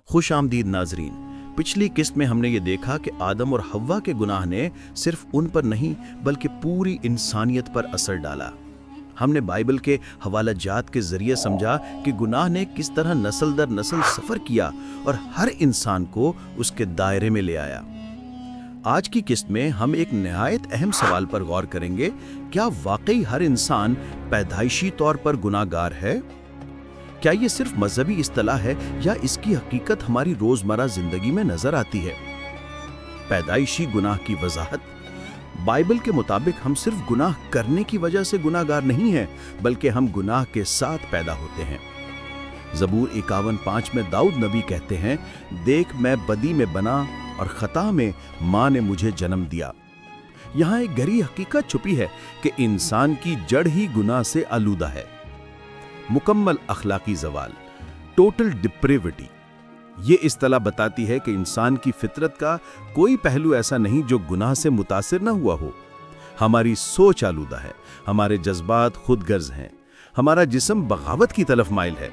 खुश आमदीद नाजरीन। पिछली किस्त में हमने ये देखा कि आदम और हव्वा के गुनाह ने सिर्फ उन पर नहीं बल्कि पूरी इंसानियत पर असर डाला। हमने बाइबल के हवाला जात के जरिए समझा कि गुनाह ने किस तरह नस्ल दर नस्ल सफर किया और हर इंसान को उसके दायरे में ले आया। आज की किस्त में हम एक निहायत अहम सवाल पर गौर करेंगे, क्या वाकई हर इंसान पैदाइशी तौर पर गुनाहगार है? क्या ये सिर्फ मजहबी इस्तिलाह है या इसकी हकीकत हमारी रोजमर्रा जिंदगी में नजर आती है? पैदाइशी गुनाह की वजाहत। बाइबल के मुताबिक हम सिर्फ गुनाह करने की वजह से गुनाहगार नहीं हैं, बल्कि हम गुनाह के साथ पैदा होते हैं। ज़बूर 51:5 में दाऊद नबी कहते हैं, देख मैं बदी में बना और खता में माँ ने मुझे जन्म दिया। यहाँ एक गहरी हकीकत छुपी है कि इंसान की जड़ ही गुनाह से आलूदा है। मुकम्मल अखलाकी जवाल, टोटल डिप्रेविटी। ये इस्तिलाह बताती है कि इंसान की फितरत का कोई पहलू ऐसा नहीं जो गुनाह से मुतासिर न हुआ हो। हमारी सोच आलूदा है, हमारे जज्बात खुदगर्ज हैं, हमारा जिस्म बगावत की तरफ माइल है,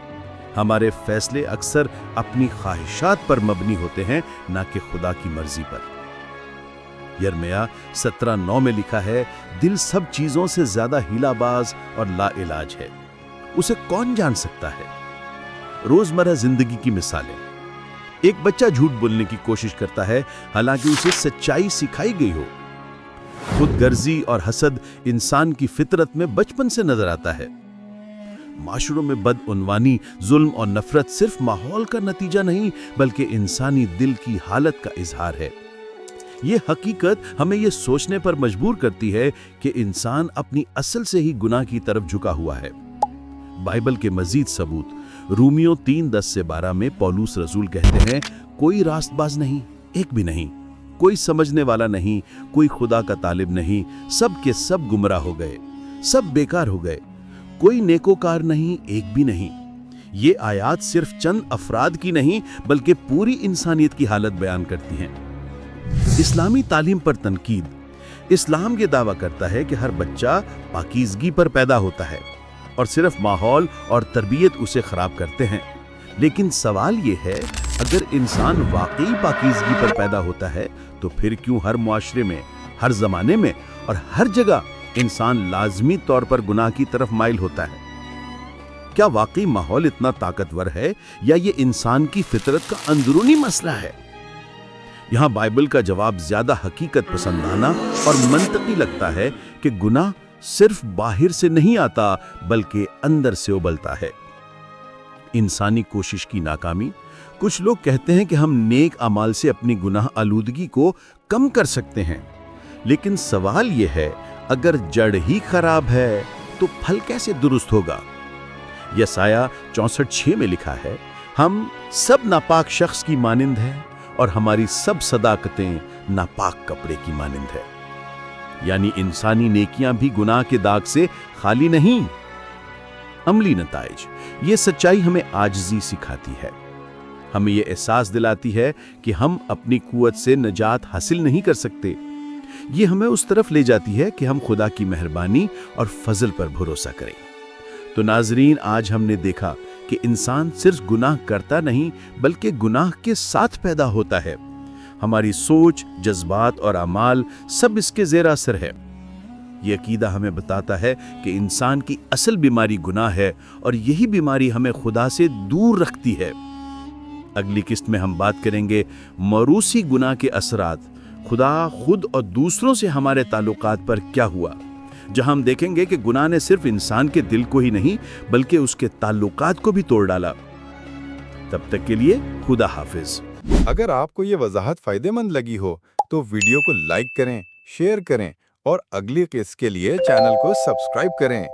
हमारे फैसले अक्सर अपनी ख्वाहिशात पर मबनी होते हैं, ना कि खुदा की मर्जी पर। यिर्मयाह 17:9 में लिखा है, दिल सब चीजों से ज्यादा हिलाबाज और लाइलाज है, उसे कौन जान सकता है? रोजमर्रा जिंदगी की मिसालें। एक बच्चा झूठ बोलने की कोशिश करता है, हालांकि उसे सच्चाई सिखाई गई हो। खुदगर्जी और हसद इंसान की फितरत में बचपन से नजर आता है। माशरों में बदउनवानी, जुल्म और नफरत सिर्फ माहौल का नतीजा नहीं, बल्कि इंसानी दिल की हालत का इजहार है। ये हकीकत हमें यह सोचने पर मजबूर करती है कि इंसान अपनी असल से ही गुनाह की तरफ झुका हुआ है। बाइबल के मजीद सबूत, रोमियो 3:10-12 में पौलुस रसूल कहते हैं, कोई रास्तबाज नहीं, एक भी नहीं, कोई समझने वाला नहीं, कोई खुदा का तालिब नहीं, सब के सब गुमराह हो गए, सब बेकार हो गए, कोई नेकोकार नहीं, एक भी नहीं। ये आयात सिर्फ चंद अफराद की नहीं बल्कि पूरी इंसानियत की हालत बयान करती हैं। इस्लामी तालीम पर तनकीद। इस्लाम ये दावा करता है कि हर बच्चा पाकीज़गी पर पैदा होता है और सिर्फ माहौल और तरबियत उसे खराब करते हैं। लेकिन सवाल ये है, अगर इंसान वाकई पाकीज़गी पर पैदा होता है तो फिर क्यों हर मुआशरे में, हर जमाने में और हर जगह इंसान लाजमी तौर पर गुनाह की तरफ माइल होता है? क्या वाकई माहौल इतना ताकतवर है या ये इंसान की फितरत का अंदरूनी मसला है? यहाँ बाइबल का जवाब ज्यादा हकीकत पसंदाना और मंतकी लगता है कि गुनाह सिर्फ बाहर से नहीं आता बल्कि अंदर से उबलता है। इंसानी कोशिश की नाकामी। कुछ लोग कहते हैं कि हम नेक अमाल से अपनी गुनाह आलूदगी को कम कर सकते हैं, लेकिन सवाल यह है, अगर जड़ ही खराब है तो फल कैसे दुरुस्त होगा? यसाया 64:6 में लिखा है, हम सब नापाक शख्स की मानिंद हैं और हमारी सब सदाकतें नापाक कपड़े की मानिंद है। यानी इंसानी नेकियां भी गुनाह के दाग से खाली नहीं। अमली नताइज। ये सच्चाई हमें आजिज़ी सिखाती है, हमें ये एहसास दिलाती है कि हम अपनी कुव्वत से निजात हासिल नहीं कर सकते। ये हमें उस तरफ ले जाती है कि हम खुदा की मेहरबानी और फजल पर भरोसा करें। तो नाजरीन, आज हमने देखा कि इंसान सिर्फ गुनाह करता नहीं बल्कि गुनाह के साथ पैदा होता है। हमारी सोच, जज्बात और अमाल सब इसके ज़ेर असर है। ये अकीदा हमें बताता है कि इंसान की असल बीमारी गुनाह है और यही बीमारी हमें खुदा से दूर रखती है। अगली किस्त में हम बात करेंगे मौरूसी गुनाह के असरात, खुदा, खुद और दूसरों से हमारे ताल्लुकात पर क्या हुआ, जहां हम देखेंगे कि गुनाह ने सिर्फ इंसान के दिल को ही नहीं बल्कि उसके ताल्लुकात को भी तोड़ डाला। तब तक के लिए खुदा हाफिज। अगर आपको ये वजाहत फायदेमंद लगी हो तो वीडियो को लाइक करें, शेयर करें और अगली किस्त के लिए चैनल को सब्सक्राइब करें।